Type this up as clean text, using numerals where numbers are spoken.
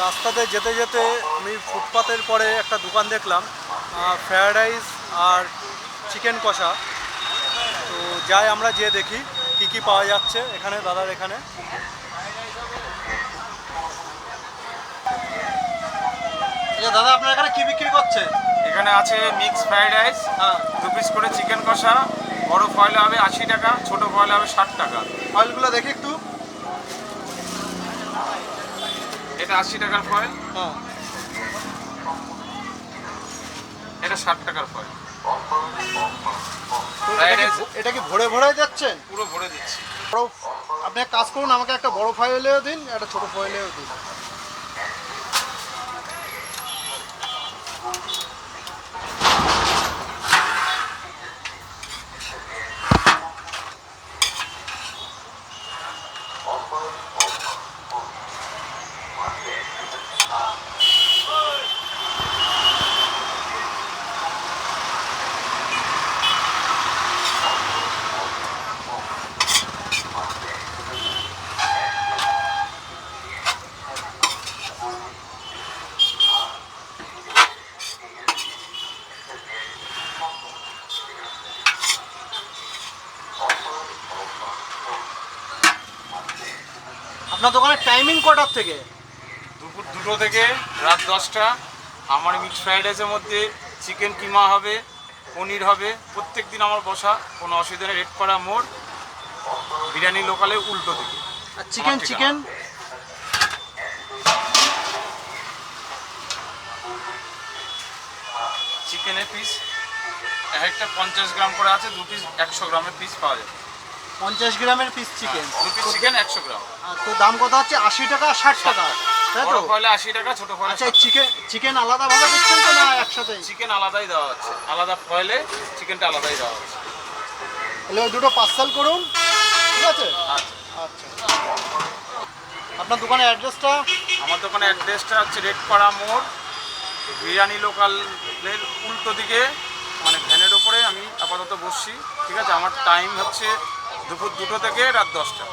রাস্তাতে যেতে যেতে আমি ফুটপাতের পরে একটা দোকান দেখলাম, ফ্রায়েড রাইস আর চিকেন কষা। তো যাই আমরা যেয়ে দেখি কি কি পাওয়া যাচ্ছে এখানে দাদার এখানে। আচ্ছা দাদা, আপনার এখানে কি বিক্রি করছে? এখানে আছে মিক্স ফ্রাইড রাইস, হ্যাঁ, 2 পিস করে চিকেন কষা। বড় ফয়েল হবে 80 টাকা, ছোট ফয়েল হবে 60 টাকা। ফয়েলগুলো দেখি একটু। এটা 80 টাকার ফয়েল, হ্যাঁ, এটা 60 টাকার ফয়েল। তো এটা কি ভরে ভরে যাচ্ছেন? পুরো ভরে দিচ্ছি। বড়, আপনি এক কাজ করুন, আমাকে একটা বড় ফয়েলেও দিন, একটা ছোট ফয়েলেও দিন। আপনার দোকানের টাইমিং কটার থেকে? দুপুর 2টো থেকে রাত 10টা। আমার মিক্স ফ্রাইড রাইসের মধ্যে চিকেন কিমা হবে, পনির হবে। প্রত্যেক দিন আমার বসা, কোনো অসুবিধা নেই। রেডপাড়া মোড়, বিরিয়ানি লোকালে উল্টো দিকে। আর চিকেন চিকেন চিকেনের পিস একটা 50 গ্রাম করে আছে, 2 পিস 100 গ্রামের পিস পাওয়া যাবে। 50 গ্রামের পিস চিকেন। 2 পিস চিকেন 100 গ্রাম। তো দাম কত হচ্ছে? 80 টাকা, 60 টাকা, তাই তো? বড় ফয়েলে 80 টাকা, ছোট ফয়েলে আচ্ছা, 60 টাকা। চিকেন আলাদাভাবে দিচ্ছেন তো না একসাথে? চিকেন আলাদাই দেওয়া হচ্ছে, আলাদা ফয়েলে চিকেনটা আলাদাই দেওয়া হচ্ছে। তাহলে ওই দুটো পার্সেল করুন, ঠিক আছে? আচ্ছা, আচ্ছা, আপনার দোকানের অ্যাড্রেসটা? আমার দোকানের অ্যাড্রেসটা হচ্ছে রেডপাড়া মোড়, বিরিয়ানি লোকালের উল্টো দিকে, মানে ভ্যানের ওপরে আমি আপাতত বসছি। ঠিক আছে, আমার টাইম হচ্ছে দুপুর 2টো থেকে রাত 10টা।